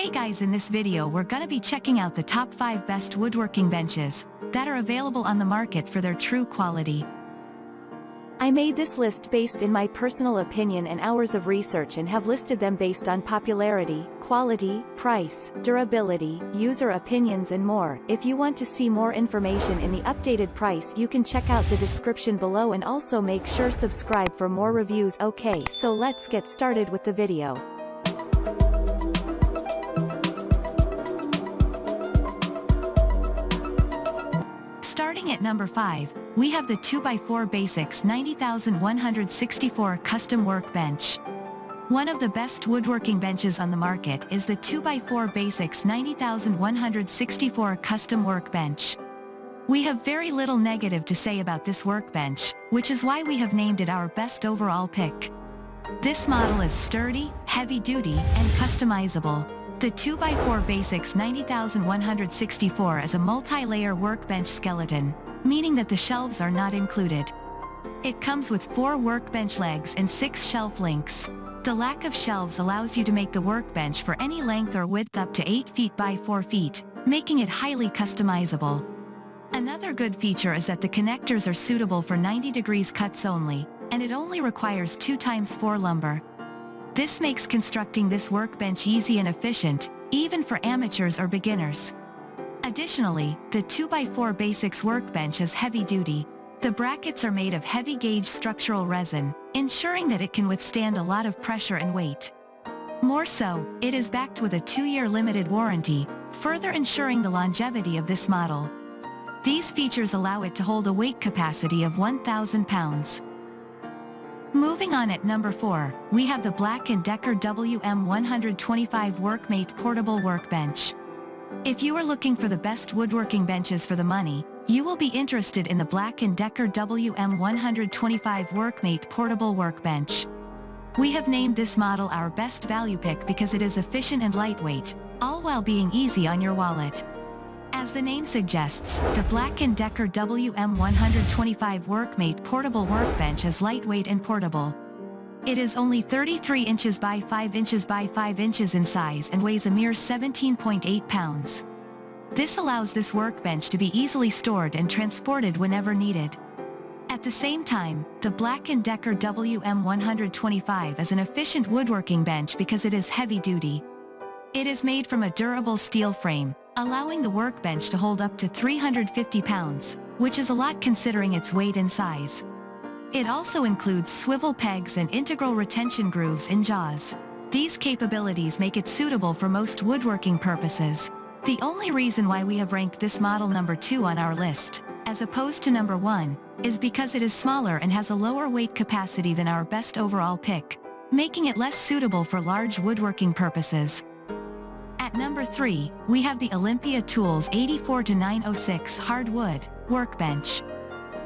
Hey guys, in this video we're gonna be checking out the top 5 best woodworking benches that are available on the market for their true quality. I made this list based in my personal opinion and hours of research and have listed them based on popularity, quality, price, durability, user opinions and more. If you want to see more information in the updated price, you can check out the description below and also make sure subscribe for more reviews. Okay, so let's get started with the video. Starting at number 5, we have the 2x4 Basics 90164 Custom Workbench. One of the best woodworking benches on the market is the 2x4 Basics 90164 Custom Workbench. We have very little negative to say about this workbench, which is why we have named it our best overall pick. This model is sturdy, heavy-duty, and customizable. The 2x4 Basics 90164 is a multi-layer workbench skeleton, meaning that the shelves are not included. It comes with 4 workbench legs and 6 shelf links. The lack of shelves allows you to make the workbench for any length or width up to 8 feet by 4 feet, making it highly customizable. Another good feature is that the connectors are suitable for 90 degrees cuts only, and it only requires 2x4 lumber. This makes constructing this workbench easy and efficient, even for amateurs or beginners. Additionally, the 2x4 Basics workbench is heavy-duty. The brackets are made of heavy-gauge structural resin, ensuring that it can withstand a lot of pressure and weight. More so, it is backed with a 2-year limited warranty, further ensuring the longevity of this model. These features allow it to hold a weight capacity of 1,000 pounds. Moving on at number 4, we have the Black & Decker WM125 Workmate Portable Workbench. If you are looking for the best woodworking benches for the money, you will be interested in the Black & Decker WM125 Workmate Portable Workbench. We have named this model our best value pick because it is efficient and lightweight, all while being easy on your wallet. As the name suggests, the Black & Decker WM125 Workmate Portable Workbench is lightweight and portable. It is only 33 inches by 5 inches by 5 inches in size and weighs a mere 17.8 pounds. This allows this workbench to be easily stored and transported whenever needed. At the same time, the Black & Decker WM125 is an efficient woodworking bench because it is heavy-duty. It is made from a durable steel frame, allowing the workbench to hold up to 350 pounds, which is a lot considering its weight and size. It also includes swivel pegs and integral retention grooves in jaws. These capabilities make it suitable for most woodworking purposes. The only reason why we have ranked this model number 2 on our list, as opposed to number 1, is because it is smaller and has a lower weight capacity than our best overall pick, making it less suitable for large woodworking purposes. At number 3, we have the Olympia Tools 84-906 Hardwood Workbench.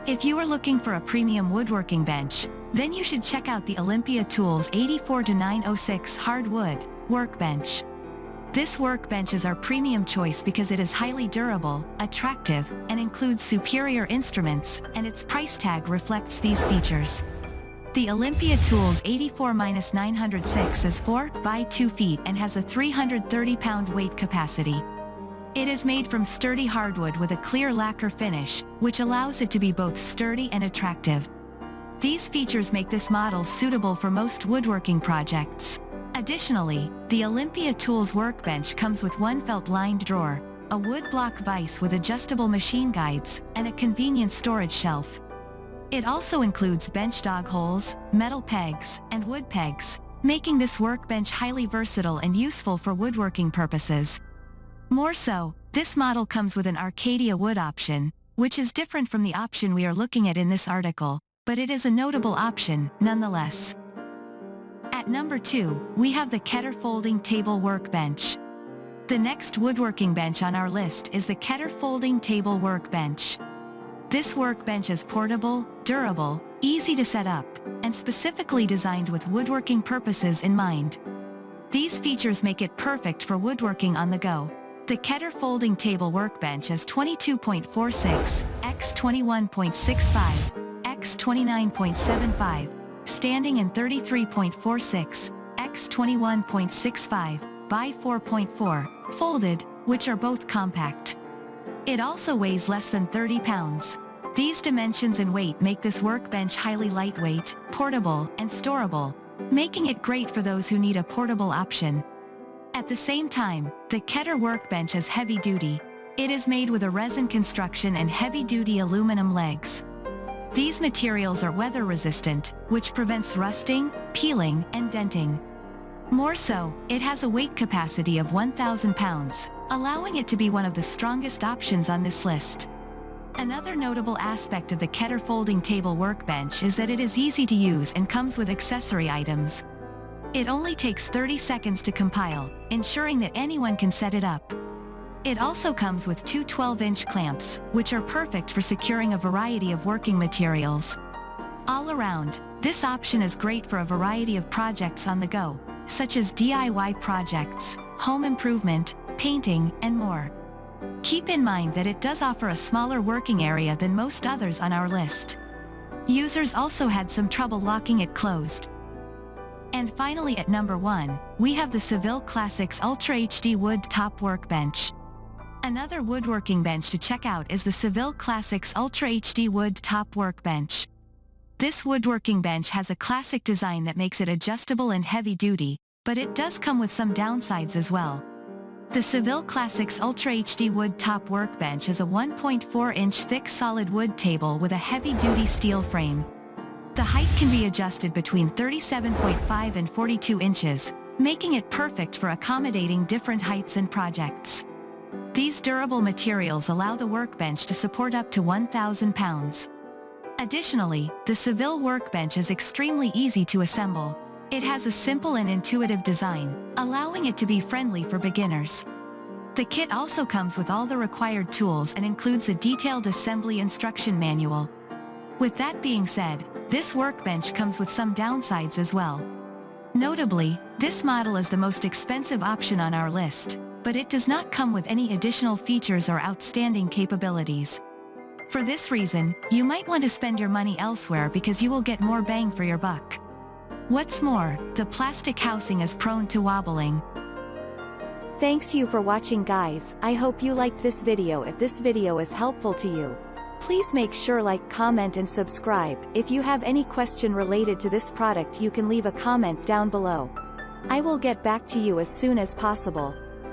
If you are looking for a premium woodworking bench, then you should check out the Olympia Tools 84-906 Hardwood Workbench. This workbench is our premium choice because it is highly durable, attractive, and includes superior instruments, and its price tag reflects these features. The Olympia Tools 84-906 is 4 by 2 feet and has a 330-pound weight capacity. It is made from sturdy hardwood with a clear lacquer finish, which allows it to be both sturdy and attractive. These features make this model suitable for most woodworking projects. Additionally, the Olympia Tools workbench comes with one felt-lined drawer, a wood block vise with adjustable machine guides, and a convenient storage shelf. It also includes bench dog holes, metal pegs, and wood pegs, making this workbench highly versatile and useful for woodworking purposes. More so, this model comes with an Arcadia wood option, which is different from the option we are looking at in this article, but it is a notable option, nonetheless. At number 2, we have the Ketter Folding Table Workbench. The next woodworking bench on our list is the Ketter Folding Table Workbench. This workbench is portable, durable, easy to set up, and specifically designed with woodworking purposes in mind. These features make it perfect for woodworking on the go. The Ketter Folding Table Workbench is 22.46 x 21.65 x 29.75, standing and 33.46 x 21.65 by 4.4, folded, which are both compact. It also weighs less than 30 pounds. These dimensions and weight make this workbench highly lightweight, portable, and storable, making it great for those who need a portable option. At the same time, the Keter workbench is heavy-duty. It is made with a resin construction and heavy-duty aluminum legs. These materials are weather-resistant, which prevents rusting, peeling, and denting. More so, it has a weight capacity of 1,000 pounds, allowing it to be one of the strongest options on this list. Another notable aspect of the Keter folding table workbench is that it is easy to use and comes with accessory items. It only takes 30 seconds to compile, ensuring that anyone can set it up. It also comes with two 12-inch clamps, which are perfect for securing a variety of working materials. All around, this option is great for a variety of projects on the go, such as DIY projects, home improvement, painting, and more. Keep in mind that it does offer a smaller working area than most others on our list. Users also had some trouble locking it closed. And finally at number 1, we have the Seville Classics UltraHD Wood Top Workbench. Another woodworking bench to check out is the Seville Classics UltraHD Wood Top Workbench. This woodworking bench has a classic design that makes it adjustable and heavy-duty, but it does come with some downsides as well. The Seville Classics UltraHD Wood Top Workbench is a 1.4-inch thick solid wood table with a heavy-duty steel frame. The height can be adjusted between 37.5 and 42 inches, making it perfect for accommodating different heights and projects. These durable materials allow the workbench to support up to 1,000 pounds. Additionally, the Seville workbench is extremely easy to assemble. It has a simple and intuitive design, allowing it to be friendly for beginners. The kit also comes with all the required tools and includes a detailed assembly instruction manual. With that being said, this workbench comes with some downsides as well. Notably, this model is the most expensive option on our list, but it does not come with any additional features or outstanding capabilities. For this reason, you might want to spend your money elsewhere because you will get more bang for your buck. What's more, the plastic housing is prone to wobbling. Thanks you for watching guys, I hope you liked this video. If this video is helpful to you, please make sure like, comment and subscribe. If you have any question related to this product you can leave a comment down below. I will get back to you as soon as possible.